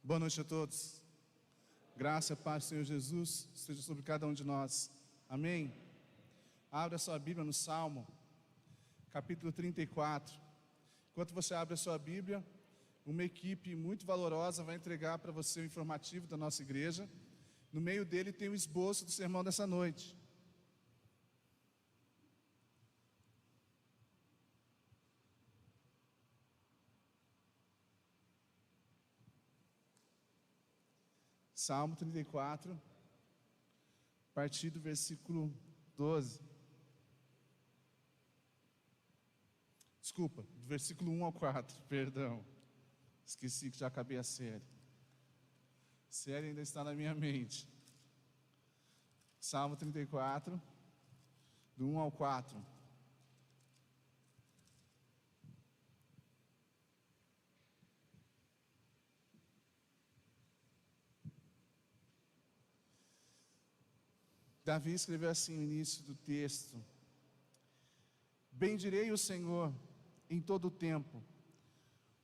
Boa noite a todos. Graça e paz do Senhor Jesus seja sobre cada um de nós. Amém? Abra a sua Bíblia no Salmo, capítulo 34. Enquanto você abre a sua Bíblia, uma equipe muito valorosa vai entregar para você o informativo da nossa igreja. No meio dele tem o esboço do sermão dessa noite. Salmo 34, a partir do versículo 12. Desculpa, do versículo 1 ao 4, perdão. Esqueci que já acabei a série. A série ainda está na minha mente. Salmo 34, do 1 ao 4. Davi escreveu assim no início do texto: bendirei o Senhor em todo o tempo,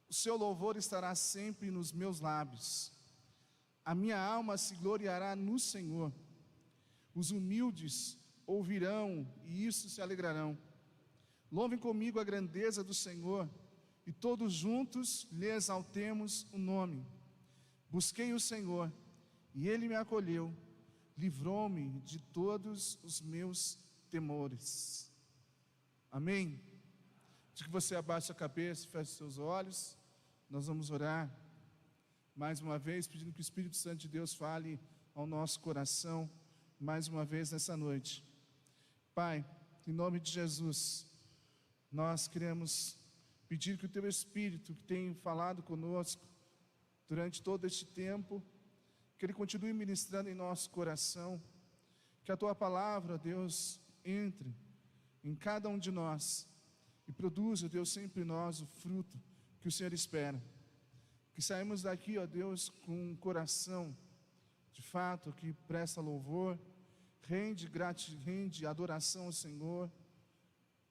o seu louvor estará sempre nos meus lábios. A minha alma se gloriará no Senhor. Os humildes ouvirão e isso se alegrarão. Louvem comigo a grandeza do Senhor e todos juntos lhe exaltemos o nome. Busquei o Senhor e ele me acolheu, livrou-me de todos os meus temores. Amém? De que você abaixe a cabeça, feche seus olhos. Nós vamos orar mais uma vez, pedindo que o Espírito Santo de Deus fale ao nosso coração mais uma vez nessa noite. Pai, em nome de Jesus, nós queremos pedir que o Teu Espírito, que tem falado conosco durante todo este tempo, que Ele continue ministrando em nosso coração, que a Tua palavra, Deus, entre em cada um de nós e produza, Deus, sempre em nós o fruto que o Senhor espera. Que saímos daqui, ó Deus, com um coração, de fato, que presta louvor, rende adoração ao Senhor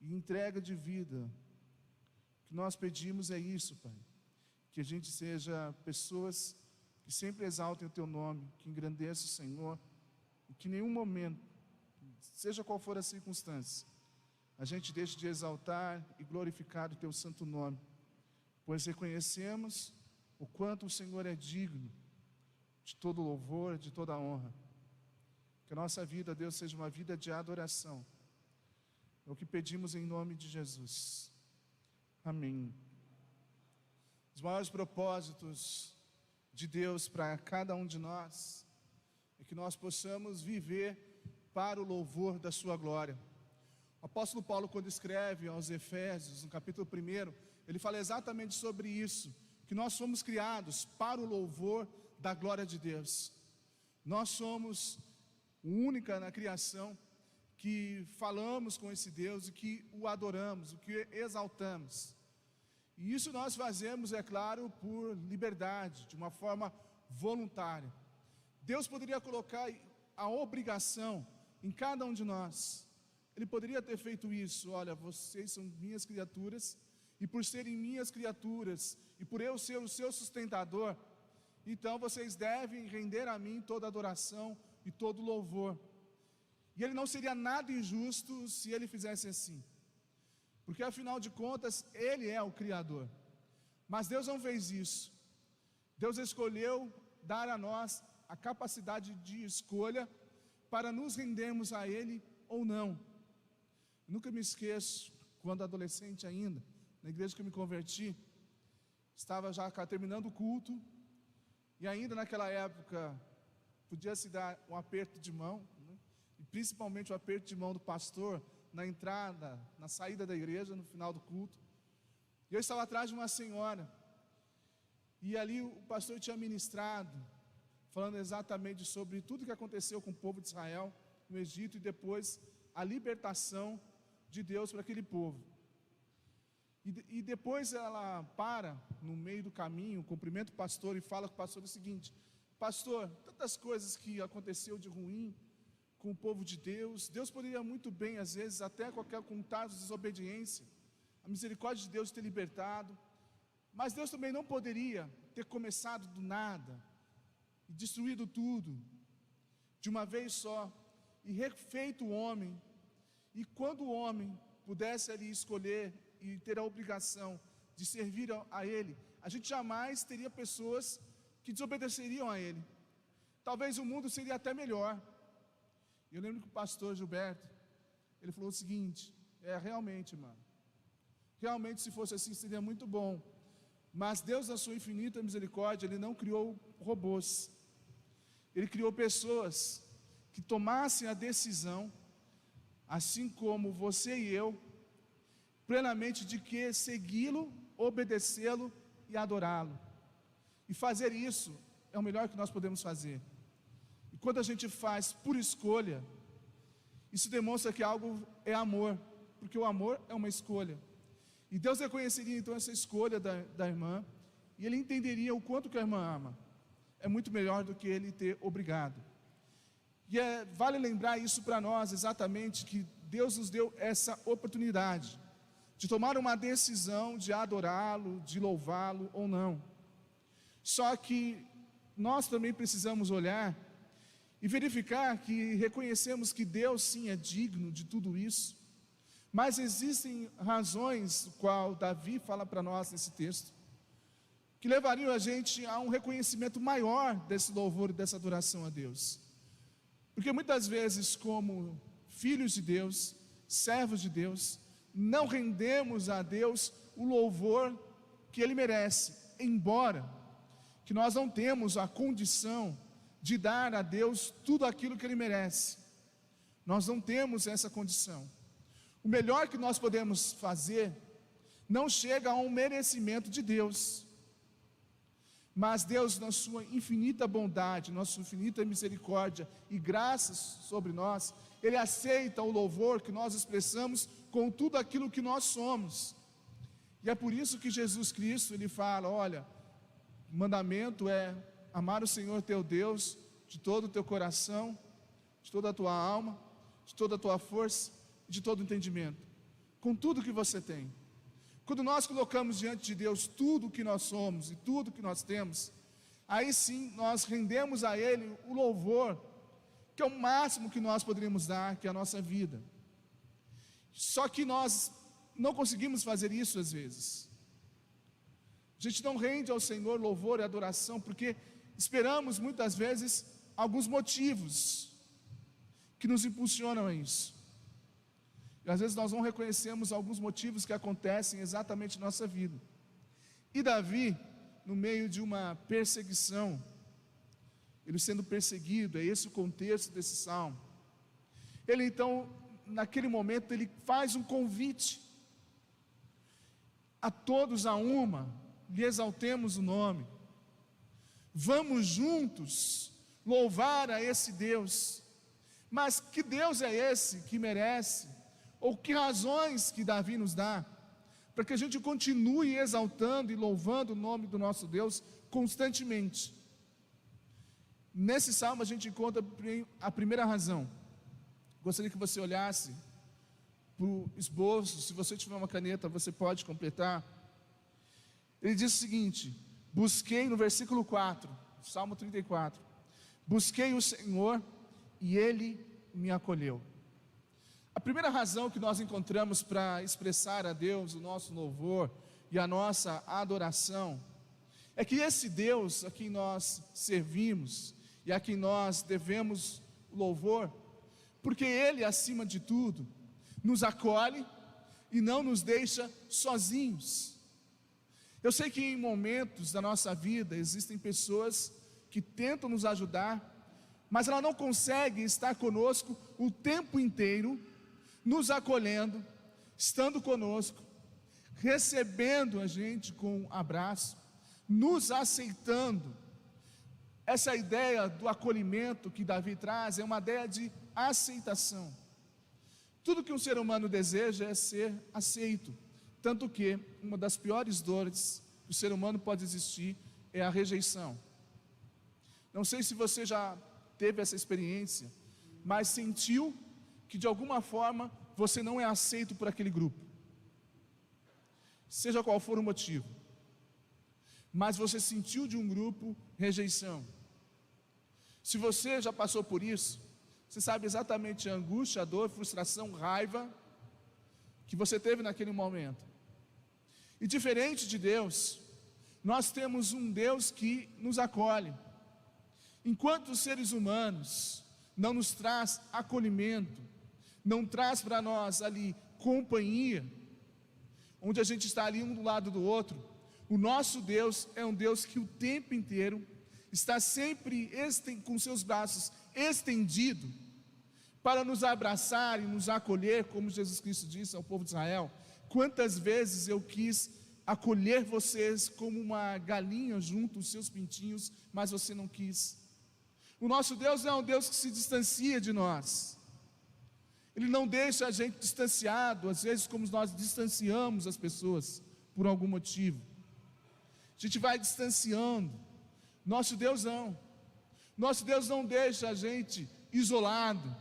e entrega de vida. O que nós pedimos é isso, Pai, que a gente seja pessoas que sempre exaltem o Teu nome, que engrandeça o Senhor, e que em nenhum momento, seja qual for a circunstância, a gente deixe de exaltar e glorificar o Teu santo nome, pois reconhecemos o quanto o Senhor é digno de todo louvor, de toda honra. Que a nossa vida, Deus, seja uma vida de adoração. É o que pedimos em nome de Jesus. Amém. Os maiores propósitos de Deus para cada um de nós é que nós possamos viver para o louvor da sua glória. O apóstolo Paulo, quando escreve aos Efésios, no capítulo 1, ele fala exatamente sobre isso, que nós fomos criados para o louvor da glória de Deus. Nós somos única na criação que falamos com esse Deus e que o adoramos, o que exaltamos. E isso nós fazemos, é claro, por liberdade, de uma forma voluntária. Deus poderia colocar a obrigação em cada um de nós. Ele poderia ter feito isso: olha, vocês são minhas criaturas, e por serem minhas criaturas, e por eu ser o seu sustentador, então vocês devem render a mim toda adoração e todo louvor. E Ele não seria nada injusto se Ele fizesse assim, porque afinal de contas Ele é o Criador. Mas Deus não fez isso. Deus escolheu dar a nós a capacidade de escolha para nos rendermos a Ele ou não. Eu nunca me esqueço, quando adolescente ainda, na igreja que eu me converti, estava já terminando o culto, e ainda naquela época podia se dar um aperto de mão, né? E principalmente o aperto de mão do pastor na entrada, na saída da igreja, no final do culto. E eu estava atrás de uma senhora, e ali o pastor tinha ministrado, falando exatamente sobre tudo que aconteceu com o povo de Israel no Egito, e depois a libertação de Deus para aquele povo. E depois ela para no meio do caminho, cumprimenta o pastor e fala com o pastor o seguinte: pastor, tantas coisas que aconteceu de ruim com o povo de Deus, Deus poderia muito bem, às vezes, até com casos de desobediência, a misericórdia de Deus ter libertado, Mas Deus também não poderia ter começado do nada e destruído tudo de uma vez só e refeito o homem. E quando o homem pudesse ali escolher e ter a obrigação de servir a Ele, a gente jamais teria pessoas que desobedeceriam a Ele. Talvez o mundo seria até melhor. Eu lembro que o pastor Gilberto, ele falou o seguinte: realmente, mano, realmente se fosse assim seria muito bom. Mas Deus, na sua infinita misericórdia, Ele não criou robôs. Ele criou pessoas que tomassem a decisão, assim como você e eu, plenamente de que segui-lo, obedecê-lo e adorá-lo. E fazer isso é o melhor que nós podemos fazer. E quando a gente faz por escolha, isso demonstra que algo é amor, porque o amor é uma escolha. E Deus reconheceria então essa escolha da irmã, e Ele entenderia o quanto que a irmã ama. É muito melhor do que Ele ter obrigado. E vale lembrar isso para nós, exatamente, que Deus nos deu essa oportunidade de tomar uma decisão de adorá-lo, de louvá-lo ou não. Só que nós também precisamos olhar e verificar que reconhecemos que Deus sim é digno de tudo isso, mas existem razões, o qual Davi fala para nós nesse texto, que levariam a gente a um reconhecimento maior desse louvor e dessa adoração a Deus. Porque muitas vezes, como filhos de Deus, servos de Deus, não rendemos a Deus o louvor que Ele merece, embora que nós não temos a condição de dar a Deus tudo aquilo que Ele merece. Nós não temos essa condição. O melhor que nós podemos fazer não chega a um merecimento de Deus, mas Deus, na sua infinita bondade, na sua infinita misericórdia e graças sobre nós, Ele aceita o louvor que nós expressamos com tudo aquilo que nós somos. E é por isso que Jesus Cristo, Ele fala: olha, o mandamento é amar o Senhor teu Deus de todo o teu coração, de toda a tua alma, de toda a tua força, de todo o entendimento, com tudo que você tem. Quando nós colocamos diante de Deus tudo o que nós somos e tudo o que nós temos, aí sim nós rendemos a Ele o louvor, que é o máximo que nós poderíamos dar, que é a nossa vida. Só que nós não conseguimos fazer isso às vezes. A gente não rende ao Senhor louvor e adoração, porque esperamos muitas vezes alguns motivos que nos impulsionam a isso. E às vezes nós não reconhecemos alguns motivos que acontecem exatamente na nossa vida. E Davi, no meio de uma perseguição, ele sendo perseguido, é esse o contexto desse salmo. Ele então, naquele momento, ele faz um convite a todos a uma, lhe exaltemos o nome. Vamos juntos louvar a esse Deus. Mas que Deus é esse que merece? Ou que razões que Davi nos dá para que a gente continue exaltando e louvando o nome do nosso Deus constantemente? Nesse salmo a gente encontra a primeira razão. Gostaria que você olhasse para o esboço. Se você tiver uma caneta, você pode completar. Ele diz o seguinte: busquei, no versículo 4, Salmo 34, busquei o Senhor e Ele me acolheu. A primeira razão que nós encontramos para expressar a Deus o nosso louvor e a nossa adoração é que esse Deus a quem nós servimos e a quem nós devemos louvor, porque Ele, acima de tudo, nos acolhe e não nos deixa sozinhos. Eu sei que em momentos da nossa vida existem pessoas que tentam nos ajudar, mas ela não consegue estar conosco o tempo inteiro, nos acolhendo, estando conosco, recebendo a gente com um abraço, nos aceitando. Essa ideia do acolhimento que Davi traz é uma ideia de aceitação. Tudo que um ser humano deseja é ser aceito, tanto que uma das piores dores que o ser humano pode existir é a rejeição. Não sei se você já teve essa experiência, mas sentiu que de alguma forma você não é aceito por aquele grupo, seja qual for o motivo. mas você sentiu de um grupo rejeição. Se você já passou por isso, você sabe exatamente a angústia, a dor, frustração, raiva que você teve naquele momento. E diferente de Deus, nós temos um Deus que nos acolhe. Enquanto os seres humanos não nos traz acolhimento, não traz para nós ali companhia, onde a gente está ali um do lado do outro, o nosso Deus é um Deus que o tempo inteiro está sempre com seus braços estendidos para nos abraçar e nos acolher, como Jesus Cristo disse ao povo de Israel: quantas vezes eu quis acolher vocês como uma galinha junto aos seus pintinhos, mas você não quis. O nosso Deus é um Deus que se distancia de nós. Ele não deixa a gente distanciado, às vezes como nós distanciamos as pessoas por algum motivo. A gente vai distanciando. Nosso Deus não. Nosso Deus não deixa a gente isolado,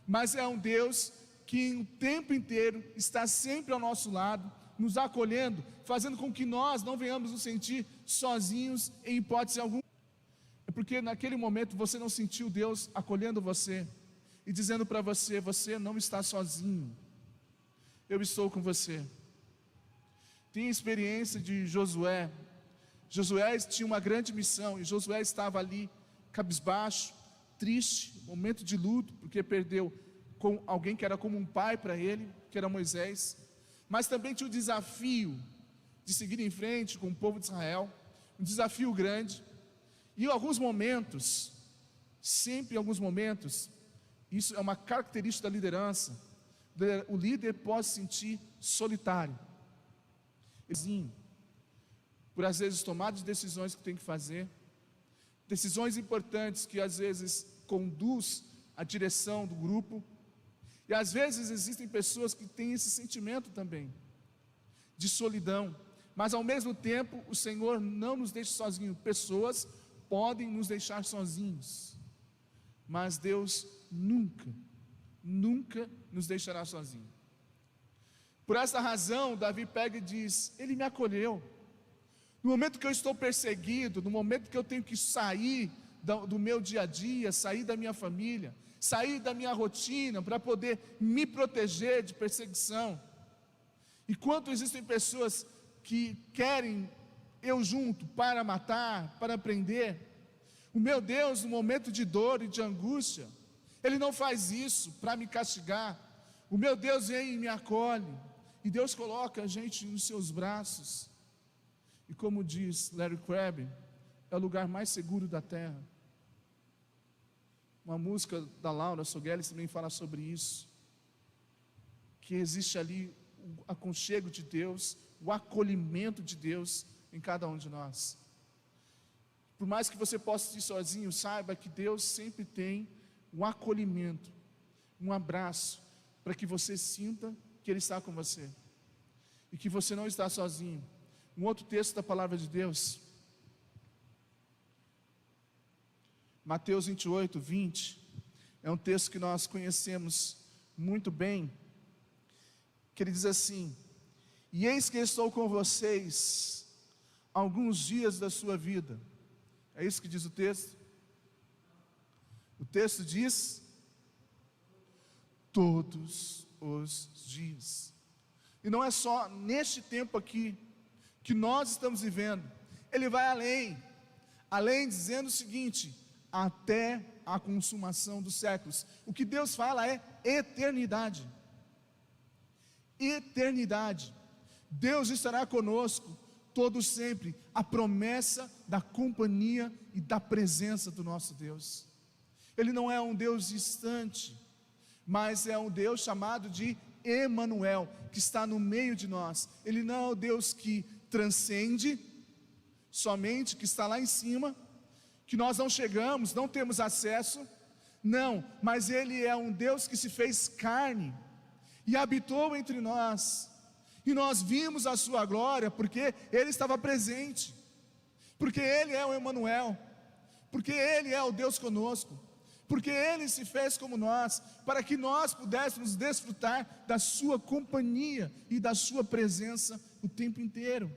mas é um Deus que o tempo inteiro está sempre ao nosso lado, nos acolhendo, fazendo com que nós não venhamos nos sentir sozinhos em hipótese alguma. É porque naquele momento você não sentiu Deus acolhendo você e dizendo para você: você não está sozinho, eu estou com você. Tem a experiência de Josué. Josué tinha uma grande missão, e Josué estava ali cabisbaixo, triste, momento de luto, porque perdeu com alguém que era como um pai para ele, que era Moisés. Mas também tinha o desafio de seguir em frente com o povo de Israel, um desafio grande. E em alguns momentos, sempre em alguns momentos, isso é uma característica da liderança, o líder pode se sentir solitário, por às vezes tomar de decisões que tem que fazer, decisões importantes que às vezes conduz a direção do grupo. E às vezes existem pessoas que têm esse sentimento também, de solidão, mas ao mesmo tempo o Senhor não nos deixa sozinhos. Pessoas podem nos deixar sozinhos, mas Deus nunca nos deixará sozinhos. Por essa razão, Davi pega e diz: Ele me acolheu. No momento que eu estou perseguido, no momento que eu tenho que sair do meu dia a dia, sair da minha família, sair da minha rotina para poder me proteger de perseguição. Enquanto existem pessoas que querem eu junto para matar, para prender, o meu Deus, no momento de dor e de angústia, Ele não faz isso para me castigar. O meu Deus vem e me acolhe, e Deus coloca a gente nos seus braços. E como diz Larry Crabb, é o lugar mais seguro da terra. Uma música da Laura Sogueles também fala sobre isso, que existe ali o aconchego de Deus, o acolhimento de Deus em cada um de nós. Por mais que você possa ir sozinho, saiba que Deus sempre tem um acolhimento, um abraço, para que você sinta que Ele está com você, e que você não está sozinho. Um outro texto da palavra de Deus, Mateus 28, 20, é um texto que nós conhecemos muito bem, que ele diz assim: E eis que estou com vocês alguns dias da sua vida. É isso que diz o texto? O texto diz: todos os dias. E não é só neste tempo aqui que nós estamos vivendo. Ele vai além dizendo o seguinte: até a consumação dos séculos. O que Deus fala é eternidade. Eternidade. Deus estará conosco todo sempre. A promessa da companhia e da presença do nosso Deus. Ele não é um Deus distante, mas é um Deus chamado de Emanuel, que está no meio de nós. Ele não é o Deus que transcende, somente que está lá em cima, que nós não chegamos, não temos acesso, não, mas Ele é um Deus que se fez carne, e habitou entre nós, e nós vimos a sua glória, porque Ele estava presente, porque Ele é o Emanuel, porque Ele é o Deus conosco, porque Ele se fez como nós, para que nós pudéssemos desfrutar da sua companhia e da sua presença o tempo inteiro.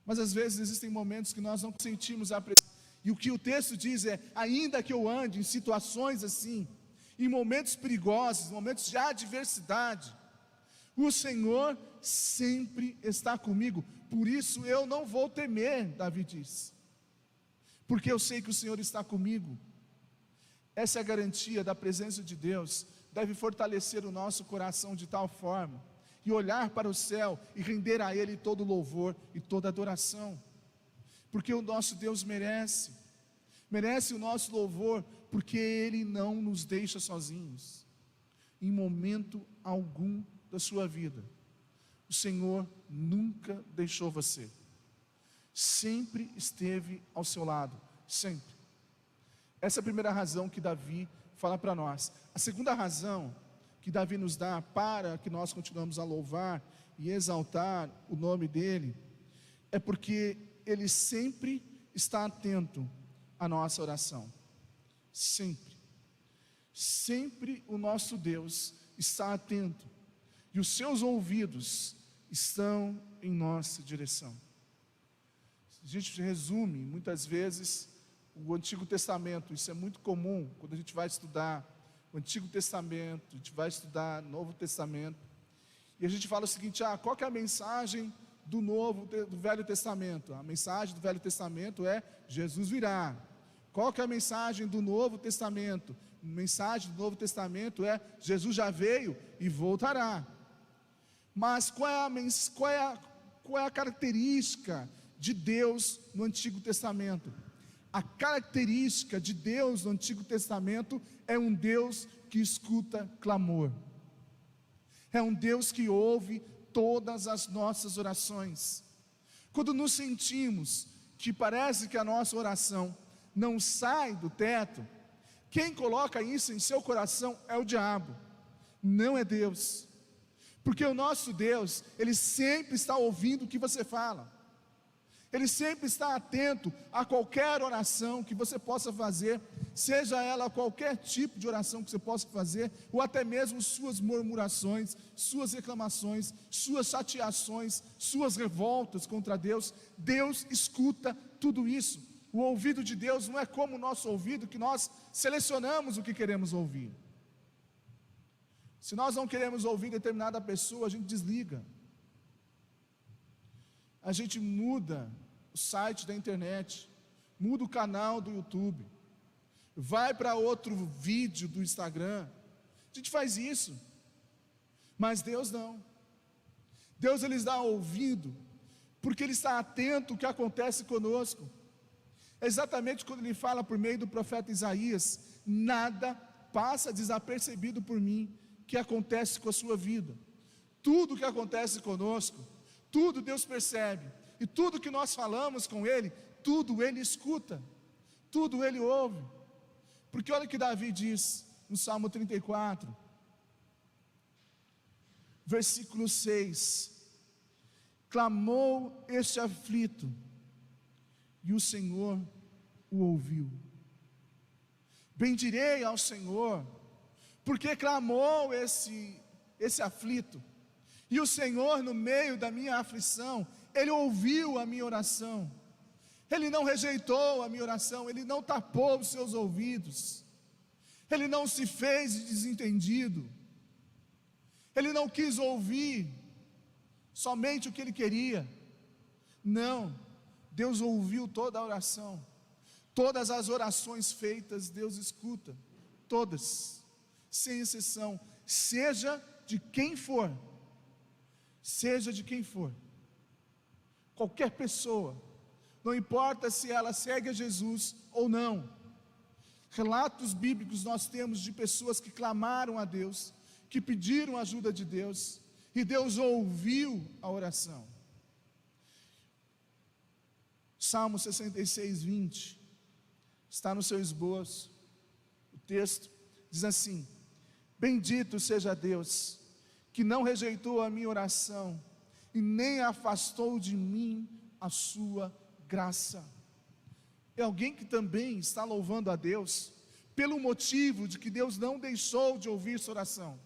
Mas às vezes existem momentos que nós não sentimos a presença. E o que o texto diz é: ainda que eu ande em situações assim, em momentos perigosos, momentos de adversidade, o Senhor sempre está comigo. Por isso eu não vou temer, Davi diz, porque eu sei que o Senhor está comigo. Essa é a garantia da presença de Deus. Deve fortalecer o nosso coração de tal forma, e olhar para o céu e render a Ele todo louvor e toda adoração, porque o nosso Deus merece o nosso louvor, porque Ele não nos deixa sozinhos, em momento algum da sua vida. O Senhor nunca deixou você, sempre esteve ao seu lado, sempre. Essa é a primeira razão que Davi fala para nós. A segunda razão que Davi nos dá para que nós continuemos a louvar e exaltar o nome dEle, é porque Ele sempre está atento à nossa oração. Sempre. Sempre o nosso Deus está atento, e os seus ouvidos estão em nossa direção. A gente resume muitas vezes o Antigo Testamento, isso é muito comum quando a gente vai estudar o Antigo Testamento, a gente vai estudar o Novo Testamento, e a gente fala o seguinte: qual que é a mensagem do Velho Testamento? A mensagem do Velho Testamento é: Jesus virá. Qual que é a mensagem do Novo Testamento? A mensagem do Novo Testamento é: Jesus já veio e voltará. Mas qual é a característica de Deus no Antigo Testamento? A característica de Deus no Antigo Testamento é um Deus que escuta clamor, é um Deus que ouve todas as nossas orações. Quando nos sentimos que parece que a nossa oração não sai do teto, quem coloca isso em seu coração é o diabo, não é Deus, porque o nosso Deus, Ele sempre está ouvindo o que você fala, Ele sempre está atento a qualquer oração que você possa fazer, seja ela qualquer tipo de oração que você possa fazer, ou até mesmo suas murmurações, suas reclamações, suas chateações, suas revoltas contra Deus. Deus escuta tudo isso. O ouvido de Deus não é como o nosso ouvido, que nós selecionamos o que queremos ouvir. Se nós não queremos ouvir determinada pessoa, a gente desliga, a gente muda o site da internet, muda o canal do YouTube, vai para outro vídeo do Instagram. A gente faz isso, mas Deus não. Deus, Ele está ouvindo, porque Ele está atento ao que acontece conosco. Exatamente quando Ele fala por meio do profeta Isaías: nada passa desapercebido por mim que acontece com a sua vida. Tudo que acontece conosco, tudo Deus percebe, e tudo que nós falamos com Ele, tudo Ele escuta, tudo Ele ouve. Porque olha o que Davi diz no Salmo 34, versículo 6: clamou este aflito, e o Senhor o ouviu. Bendirei ao Senhor, porque clamou esse aflito, e o Senhor, no meio da minha aflição, Ele ouviu a minha oração. Ele não rejeitou a minha oração, Ele não tapou os seus ouvidos, Ele não se fez de desentendido, Ele não quis ouvir somente o que Ele queria. Não, Deus ouviu toda a oração, todas as orações feitas Deus escuta, todas, sem exceção, seja de quem for, qualquer pessoa, não importa se ela segue a Jesus ou não. Relatos bíblicos nós temos de pessoas que clamaram a Deus, que pediram a ajuda de Deus, e Deus ouviu a oração. Salmo 66, 20, está no seu esboço. O texto diz assim: bendito seja Deus, que não rejeitou a minha oração, e nem afastou de mim a sua graça. É alguém que também está louvando a Deus, pelo motivo de que Deus não deixou de ouvir sua oração.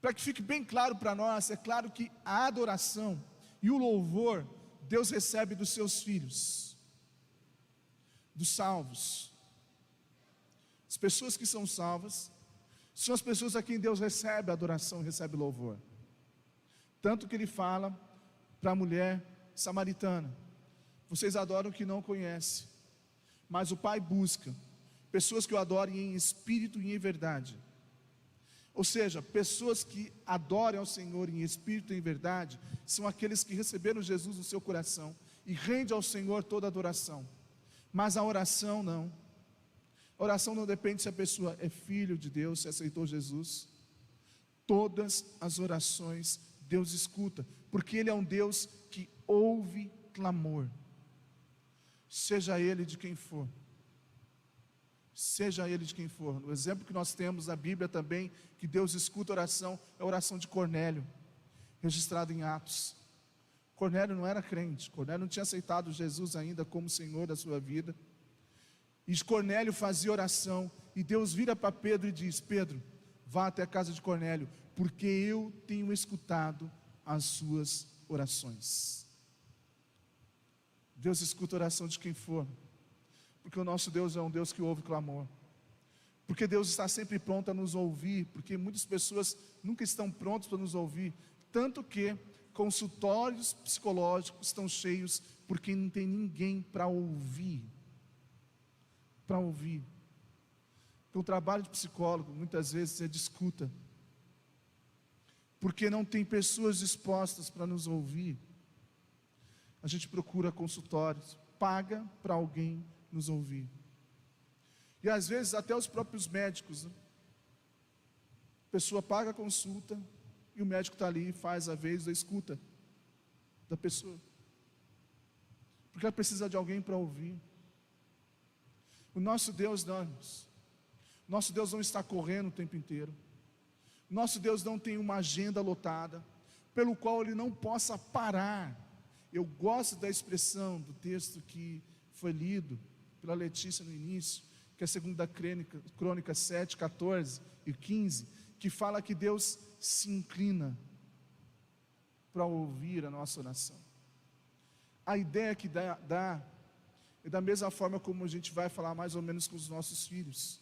Para que fique bem claro para nós, é claro que a adoração e o louvor Deus recebe dos seus filhos, dos salvos. As pessoas que são salvas são as pessoas a quem Deus recebe adoração, recebe louvor. Tanto que ele fala para a mulher samaritana: vocês adoram o que não conhecem, mas o Pai busca pessoas que o adorem em espírito e em verdade. Ou seja, pessoas que adorem ao Senhor em espírito e em verdade são aqueles que receberam Jesus no seu coração e rendem ao Senhor toda a adoração. Mas a oração não. A oração não depende se a pessoa é filho de Deus, se aceitou Jesus. Todas as orações Deus escuta, porque Ele é um Deus que ouve clamor, seja ele de quem for. Seja ele de quem for. No exemplo que nós temos na Bíblia também, que Deus escuta oração, é a oração de Cornélio, registrada em Atos. Cornélio não era crente, Cornélio não tinha aceitado Jesus ainda como Senhor da sua vida. E Cornélio fazia oração, e Deus vira para Pedro e diz: Pedro, vá até a casa de Cornélio, porque eu tenho escutado as suas orações. Deus escuta a oração de quem for, porque o nosso Deus é um Deus que ouve clamor, porque Deus está sempre pronto a nos ouvir, porque muitas pessoas nunca estão prontas para nos ouvir, tanto que consultórios psicológicos estão cheios, porque não tem ninguém para ouvir. Então o trabalho de psicólogo muitas vezes é de escuta, porque não tem pessoas dispostas para nos ouvir. A gente procura consultórios, paga para alguém nos ouvir. E às vezes até os próprios médicos, né? A pessoa paga a consulta e o médico está ali e faz a vez da escuta da pessoa, porque ela precisa de alguém para ouvir. O nosso Deus não, irmãos. Nosso Deus não está correndo o tempo inteiro. Nosso Deus não tem uma agenda lotada, pelo qual Ele não possa parar. Eu gosto da expressão do texto que foi lido pela Letícia no início, que é a segunda Crônica 7, 14 e 15, que fala que Deus se inclina para ouvir a nossa oração. A ideia que dá é da mesma forma como a gente vai falar mais ou menos com os nossos filhos,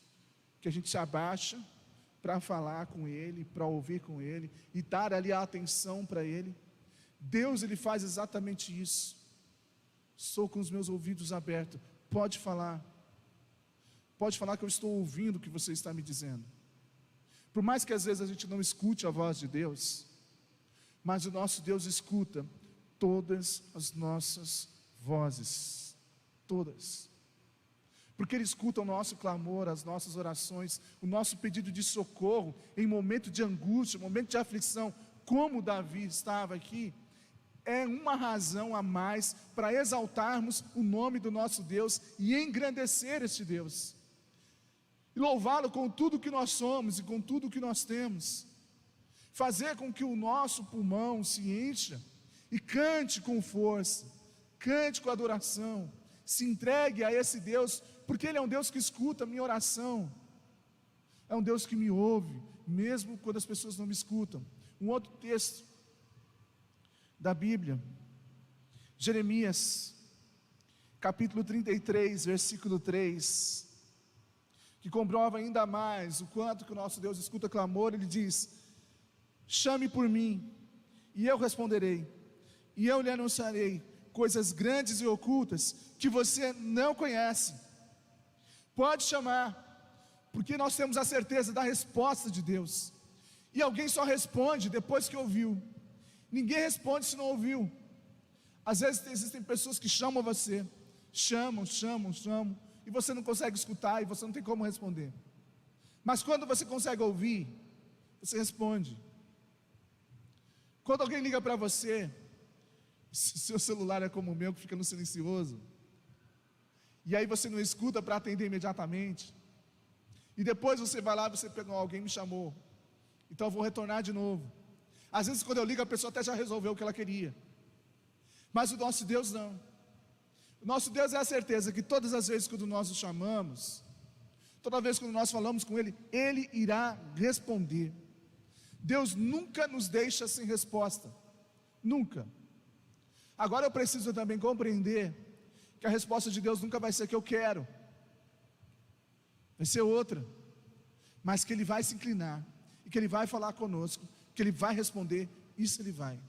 que a gente se abaixa para falar com Ele, para ouvir com Ele, e dar ali a atenção para Ele. Deus, Ele faz exatamente isso. Estou com os meus ouvidos abertos, pode falar que eu estou ouvindo o que você está me dizendo. Por mais que às vezes a gente não escute a voz de Deus, mas o nosso Deus escuta todas as nossas vozes, todas, porque Ele escuta o nosso clamor, as nossas orações, o nosso pedido de socorro, em momento de angústia, momento de aflição, como Davi estava aqui. É uma razão a mais para exaltarmos o nome do nosso Deus e engrandecer este Deus, e louvá-lo com tudo que nós somos e com tudo que nós temos, fazer com que o nosso pulmão se encha e cante com força, cante com adoração, se entregue a esse Deus, porque Ele é um Deus que escuta a minha oração, é um Deus que me ouve, mesmo quando as pessoas não me escutam. Um outro texto da Bíblia, Jeremias, capítulo 33, versículo 3, que comprova ainda mais o quanto que o nosso Deus escuta clamor. Ele diz: chame por mim, e eu responderei, e eu lhe anunciarei coisas grandes e ocultas, que você não conhece. Pode chamar, porque nós temos a certeza da resposta de Deus, e alguém só responde depois que ouviu. Ninguém responde se não ouviu. Às vezes existem pessoas que chamam você, chamam, e você não consegue escutar, e você não tem como responder. Mas quando você consegue ouvir, você responde. Quando alguém liga para você, seu celular é como o meu, que fica no silencioso, e aí você não escuta para atender imediatamente, e depois você vai lá e você pega: alguém me chamou, então eu vou retornar de novo. Às vezes quando eu ligo, a pessoa até já resolveu o que ela queria, mas o nosso Deus não. O nosso Deus é a certeza que todas as vezes quando nós o chamamos, toda vez quando nós falamos com Ele, Ele irá responder. Deus nunca nos deixa sem resposta, nunca. Agora eu preciso também compreender que a resposta de Deus nunca vai ser a que eu quero, vai ser outra, mas que Ele vai se inclinar, e que Ele vai falar conosco, que Ele vai responder, isso Ele vai.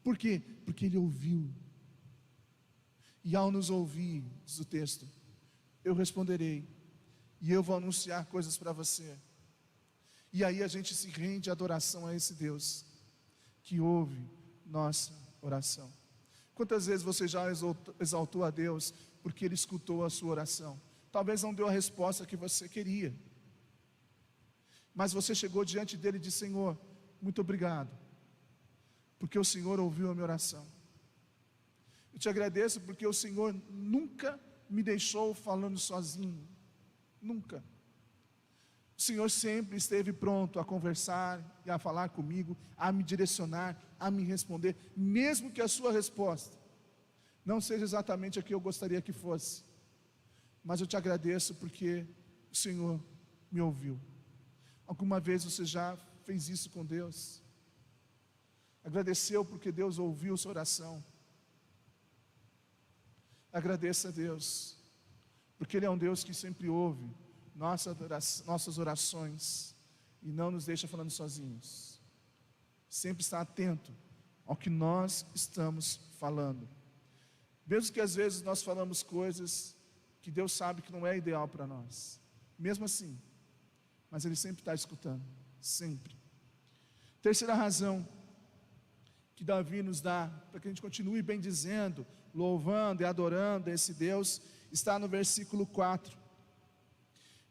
Por quê? Porque Ele ouviu, e ao nos ouvir, diz o texto, eu responderei, e eu vou anunciar coisas para você, e aí a gente se rende à adoração a esse Deus, que ouve nossa oração. Quantas vezes você já exaltou a Deus, porque Ele escutou a sua oração? Talvez não deu a resposta que você queria, mas você chegou diante dele e disse: Senhor, muito obrigado, porque o Senhor ouviu a minha oração. Eu te agradeço porque o Senhor nunca me deixou falando sozinho, nunca. O Senhor sempre esteve pronto a conversar e a falar comigo, a me direcionar, a me responder, mesmo que a sua resposta não seja exatamente a que eu gostaria que fosse, mas eu te agradeço porque o Senhor me ouviu. Alguma vez você já fez isso com Deus? Agradeceu porque Deus ouviu sua oração? Agradeça a Deus, porque Ele é um Deus que sempre ouve nossas orações e não nos deixa falando sozinhos. Sempre está atento ao que nós estamos falando, mesmo que às vezes nós falamos coisas que Deus sabe que não é ideal para nós, mesmo assim, mas Ele sempre está escutando, sempre. Terceira razão que Davi nos dá, para que a gente continue bendizendo, louvando e adorando esse Deus, está no versículo 4,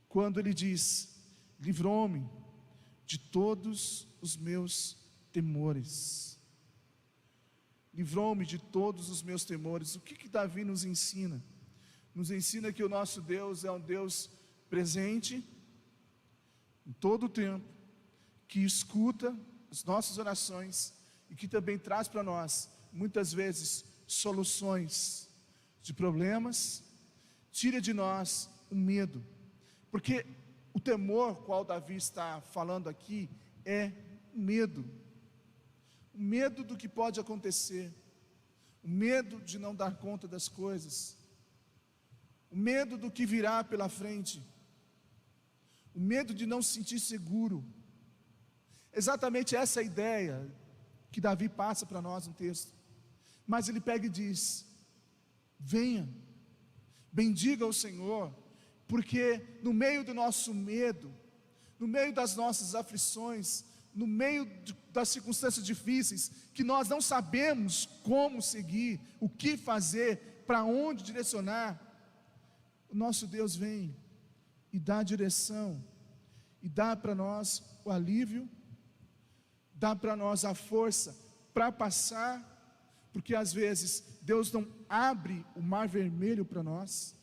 quando ele diz: livrou-me de todos os meus temores. Livrou-me de todos os meus temores. O que Davi nos ensina? Nos ensina que o nosso Deus é um Deus presente em todo o tempo, que escuta as nossas orações e que também traz para nós, muitas vezes, soluções de problemas, tira de nós o medo, porque o temor qual Davi está falando aqui é medo, o medo do que pode acontecer, o medo de não dar conta das coisas, o medo do que virá pela frente, o medo de não se sentir seguro. Exatamente essa é a ideia que Davi passa para nós no texto. Mas ele pega e diz: venha, bendiga o Senhor, porque no meio do nosso medo, no meio das nossas aflições, no meio das circunstâncias difíceis, que nós não sabemos como seguir, o que fazer, para onde direcionar, o nosso Deus vem e dá a direção, e dá para nós o alívio, dá para nós a força para passar, porque às vezes Deus não abre o mar vermelho para nós,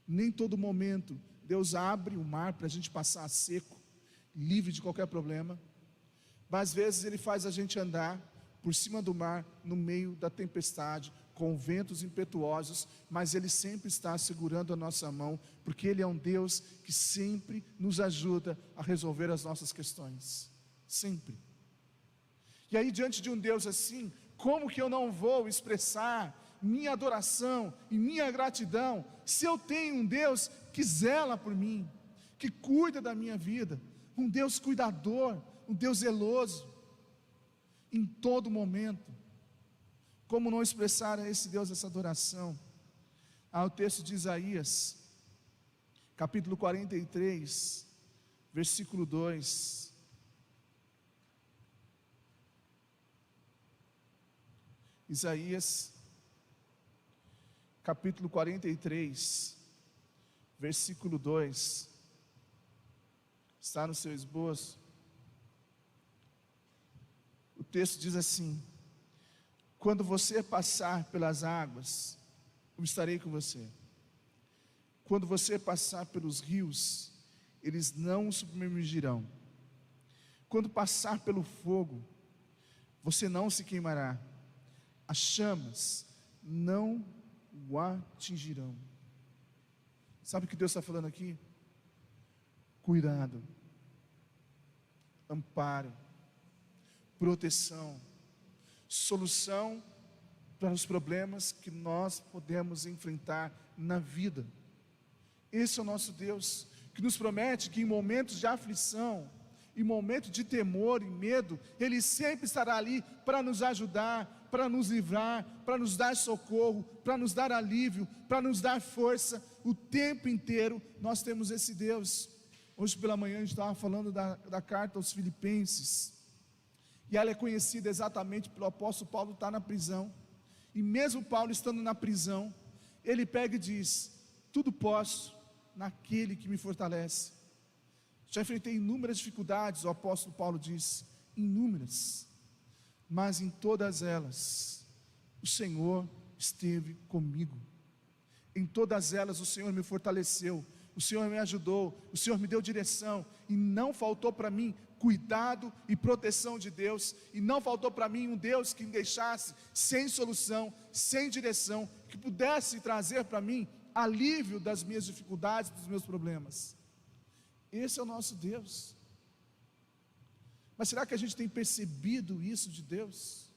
nem todo momento Deus abre o mar para a gente passar a seco, livre de qualquer problema, mas às vezes Ele faz a gente andar por cima do mar, no meio da tempestade, com ventos impetuosos, mas Ele sempre está segurando a nossa mão, porque Ele é um Deus que sempre nos ajuda a resolver as nossas questões, sempre. E aí, diante de um Deus assim, como que eu não vou expressar minha adoração e minha gratidão, se eu tenho um Deus que zela por mim, que cuida da minha vida, um Deus cuidador, um Deus zeloso, em todo momento? Como não expressar a esse Deus essa adoração? O texto de Isaías, capítulo 43, versículo 2. Isaías, capítulo 43, versículo 2. Está no seu esboço. O texto diz assim: quando você passar pelas águas, eu estarei com você. Quando você passar pelos rios, eles não o submergirão. Quando passar pelo fogo, você não se queimará. As chamas não o atingirão. Sabe o que Deus está falando aqui? Cuidado, amparo, proteção, solução para os problemas que nós podemos enfrentar na vida. Esse é o nosso Deus, que nos promete que em momentos de aflição, em momentos de temor e medo, Ele sempre estará ali para nos ajudar, para nos livrar, para nos dar socorro, para nos dar alívio, para nos dar força. O tempo inteiro nós temos esse Deus. Hoje pela manhã a gente estava falando da carta aos Filipenses, e ela é conhecida exatamente pelo apóstolo Paulo estar na prisão, e mesmo Paulo estando na prisão, ele pega e diz: tudo posso naquele que me fortalece. Já enfrentei inúmeras dificuldades, o apóstolo Paulo diz, inúmeras, mas em todas elas, o Senhor esteve comigo. Em todas elas o Senhor me fortaleceu, o Senhor me ajudou, o Senhor me deu direção, e não faltou para mim cuidado e proteção de Deus, e não faltou para mim um Deus que me deixasse sem solução, sem direção, que pudesse trazer para mim alívio das minhas dificuldades, dos meus problemas. Esse é o nosso Deus. Mas será que a gente tem percebido isso de Deus?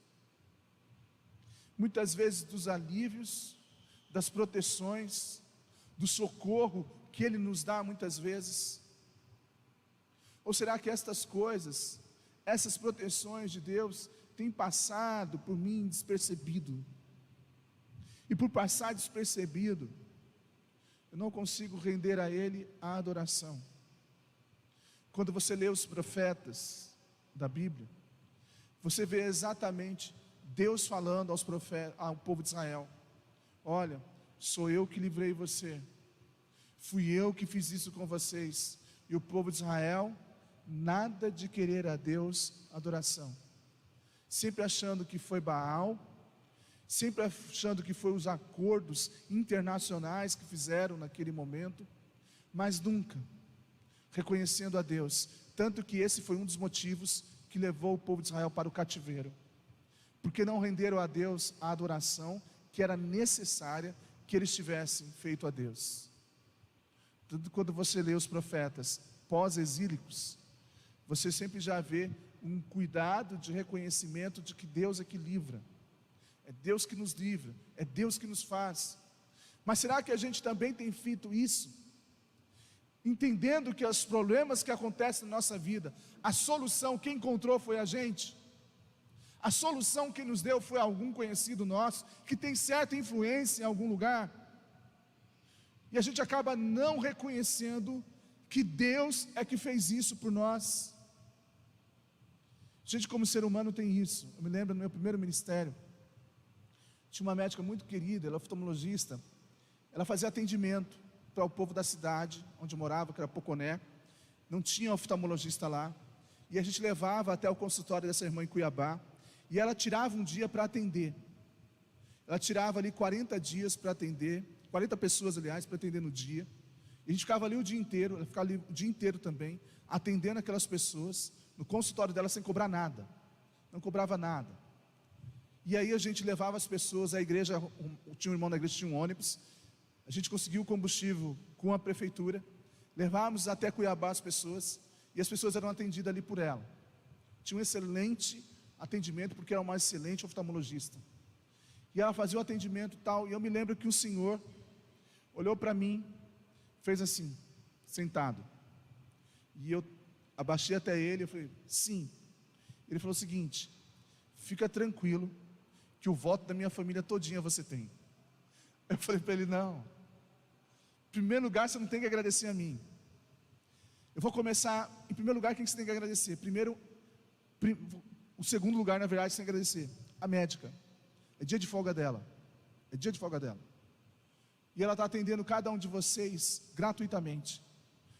Muitas vezes dos alívios, das proteções, do socorro que Ele nos dá muitas vezes. Ou será que estas coisas, essas proteções de Deus, têm passado por mim despercebido? E por passar despercebido, eu não consigo render a Ele a adoração. Quando você lê os profetas da Bíblia, você vê exatamente Deus falando aos profetas, ao povo de Israel: olha, sou eu que livrei você, fui eu que fiz isso com vocês. E o povo de Israel, nada de querer a Deus adoração, sempre achando que foi Baal, sempre achando que foi os acordos internacionais que fizeram naquele momento, mas nunca reconhecendo a Deus. Tanto que esse foi um dos motivos que levou o povo de Israel para o cativeiro, porque não renderam a Deus a adoração que era necessária que eles tivessem feito a Deus. Tanto quando você lê os profetas pós-exílicos, você sempre já vê um cuidado de reconhecimento de que Deus é que livra, é Deus que nos livra, é Deus que nos faz. Mas será que a gente também tem feito isso? Entendendo que os problemas que acontecem na nossa vida, a solução quem encontrou foi a gente, a solução quem nos deu foi algum conhecido nosso, que tem certa influência em algum lugar, e a gente acaba não reconhecendo que Deus é que fez isso por nós. Gente, como ser humano tem isso. Eu me lembro no meu primeiro ministério, tinha uma médica muito querida, ela é oftalmologista, ela fazia atendimento para o povo da cidade onde eu morava, que era Poconé. Não tinha oftalmologista lá, e a gente levava até o consultório dessa irmã em Cuiabá, e ela tirava um dia para atender. Ela tirava ali 40 dias para atender, 40 pessoas aliás, para atender no dia, e a gente ficava ali o dia inteiro, ela ficava ali o dia inteiro também, atendendo aquelas pessoas, no consultório dela sem cobrar nada, não cobrava nada. E aí a gente levava as pessoas, a igreja, tinha um irmão da igreja, tinha um ônibus, a gente conseguiu combustível com a prefeitura, levávamos até Cuiabá as pessoas, e as pessoas eram atendidas ali por ela. Tinha um excelente atendimento, porque era uma excelente oftalmologista, e ela fazia o atendimento e tal, e eu me lembro que o senhor olhou para mim, fez assim, sentado, e eu abaixei até ele, eu falei, sim. Ele falou o seguinte: fica tranquilo, que o voto da minha família todinha você tem. Eu falei para ele: não, em primeiro lugar você não tem que agradecer a mim. Eu vou começar, em primeiro lugar, quem você tem que agradecer? Primeiro, o segundo lugar, na verdade, você tem que agradecer a médica. É dia de folga dela, é dia de folga dela, e ela está atendendo cada um de vocês gratuitamente,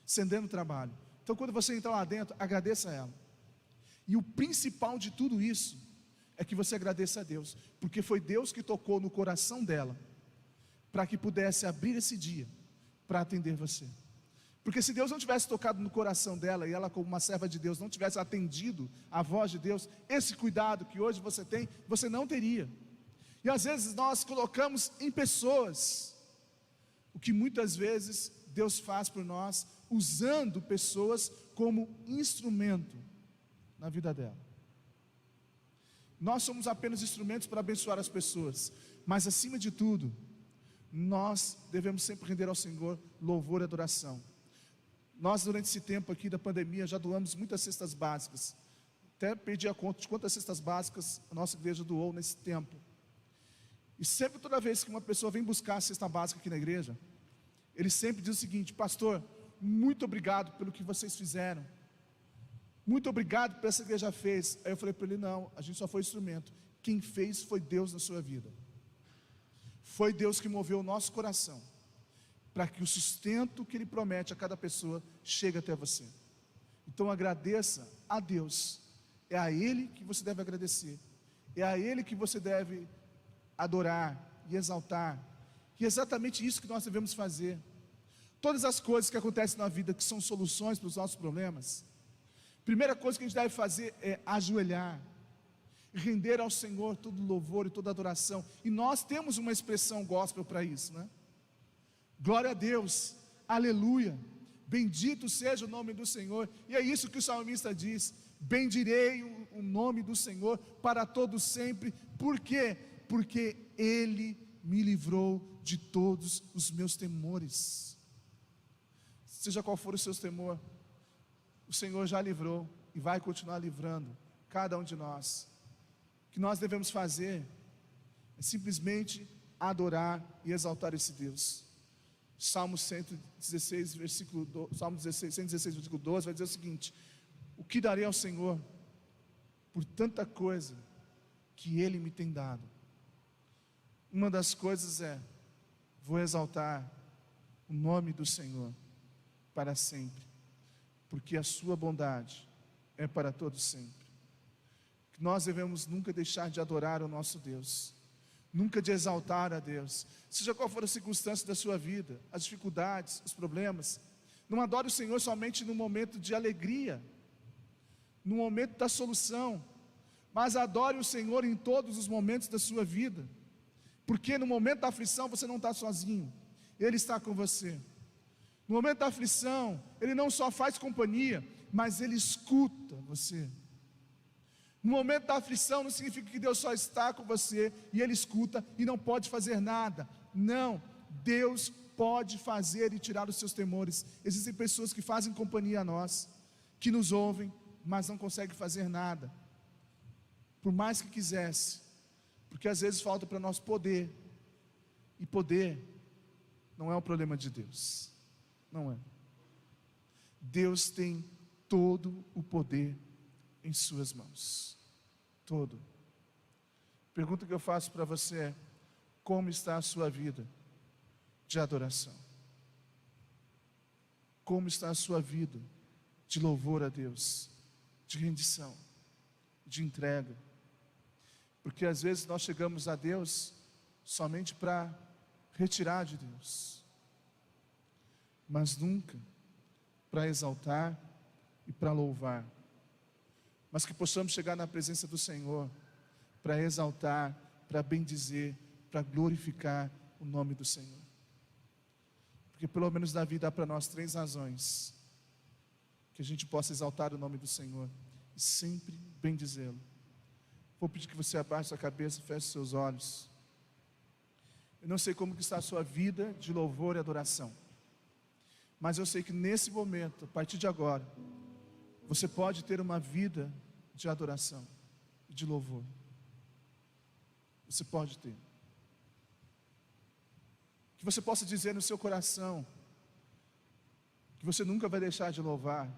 estendendo o trabalho. Então quando você entrar lá dentro, agradeça a ela. E o principal de tudo isso é que você agradeça a Deus, porque foi Deus que tocou no coração dela, para que pudesse abrir esse dia, para atender você. Porque se Deus não tivesse tocado no coração dela, e ela como uma serva de Deus, não tivesse atendido a voz de Deus, esse cuidado que hoje você tem, você não teria. E às vezes nós colocamos em pessoas, o que muitas vezes Deus faz por nós, usando pessoas como instrumento na vida dela. Nós somos apenas instrumentos para abençoar as pessoas, mas acima de tudo, nós devemos sempre render ao Senhor louvor e adoração. Nós, durante esse tempo aqui da pandemia, já doamos muitas cestas básicas. Até perdi a conta de quantas cestas básicas a nossa igreja doou nesse tempo. E sempre, toda vez que uma pessoa vem buscar a cesta básica aqui na igreja, ele sempre diz o seguinte: pastor, muito obrigado pelo que vocês fizeram. Muito obrigado pelo que essa igreja fez. Aí eu falei para ele: não, a gente só foi instrumento. Quem fez foi Deus na sua vida. Foi Deus que moveu o nosso coração, para que o sustento que Ele promete a cada pessoa chegue até você. Então agradeça a Deus. É a Ele que você deve agradecer. É a Ele que você deve adorar e exaltar. E é exatamente isso que nós devemos fazer. Todas as coisas que acontecem na vida, que são soluções para os nossos problemas, primeira coisa que a gente deve fazer é ajoelhar, render ao Senhor todo louvor e toda adoração. E nós temos uma expressão gospel para isso, né? Glória a Deus, aleluia, bendito seja o nome do Senhor. E é isso que o salmista diz: bendirei o nome do Senhor para todos sempre. Por quê? Porque Ele me livrou de todos os meus temores. Seja qual for o seu temor, o Senhor já livrou e vai continuar livrando cada um de nós. O que nós devemos fazer é simplesmente adorar e exaltar esse Deus. Salmo 116, versículo 12 vai dizer o seguinte: o que darei ao Senhor por tanta coisa que Ele me tem dado? Uma das coisas é: vou exaltar o nome do Senhor para sempre, porque a sua bondade é para todos sempre. Nós devemos nunca deixar de adorar o nosso Deus, nunca de exaltar a Deus, seja qual for a circunstância da sua vida, as dificuldades, os problemas. Não adore o Senhor somente no momento de alegria, no momento da solução, mas adore o Senhor em todos os momentos da sua vida, porque no momento da aflição você não está sozinho, Ele está com você. No momento da aflição, Ele não só faz companhia, mas Ele escuta você. No momento da aflição não significa que Deus só está com você e Ele escuta e não pode fazer nada. Não, Deus pode fazer e tirar os seus temores. Existem pessoas que fazem companhia a nós, que nos ouvem, mas não conseguem fazer nada, por mais que quisesse, porque às vezes falta para nós poder, e poder não é um problema de Deus, não é. Deus tem todo o poder em suas mãos, todo. Pergunta que eu faço para você é: como está a sua vida de adoração? Como está a sua vida de louvor a Deus, de rendição, de entrega? Porque às vezes nós chegamos a Deus somente para retirar de Deus, mas nunca para exaltar e para louvar. Mas que possamos chegar na presença do Senhor para exaltar, para bendizer, para glorificar o nome do Senhor. Porque pelo menos na vida há para nós 3 razões que a gente possa exaltar o nome do Senhor e sempre bendizê-lo. Vou pedir que você abaixe sua cabeça, feche seus olhos. Eu não sei como que está a sua vida de louvor e adoração, mas eu sei que nesse momento, a partir de agora, você pode ter uma vida de adoração e de louvor. Você pode ter. Que você possa dizer no seu coração que você nunca vai deixar de louvar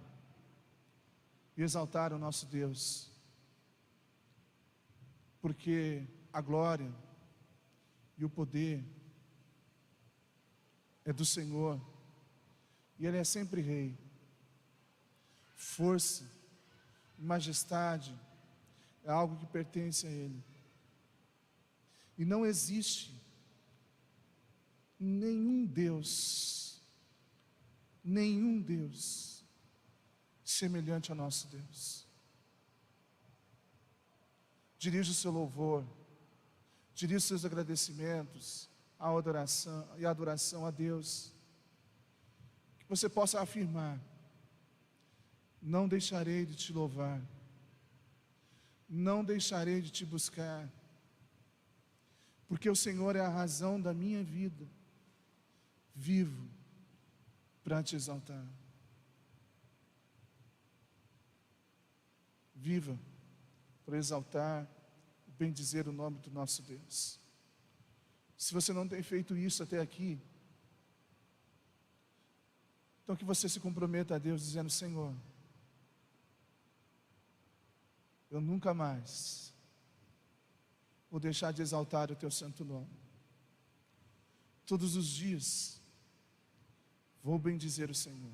e exaltar o nosso Deus, porque a glória e o poder é do Senhor, e Ele é sempre Rei. Força, majestade é algo que pertence a Ele, e não existe nenhum Deus semelhante ao nosso Deus. Dirija o seu louvor, dirija os seus agradecimentos, a adoração a Deus, que você possa afirmar: não deixarei de te louvar, não deixarei de te buscar, porque o Senhor é a razão da minha vida. Vivo para te exaltar. Viva para exaltar e bendizer o nome do nosso Deus. Se você não tem feito isso até aqui, então que você se comprometa a Deus dizendo: Senhor, eu nunca mais vou deixar de exaltar o teu santo nome. Todos os dias vou bendizer o Senhor.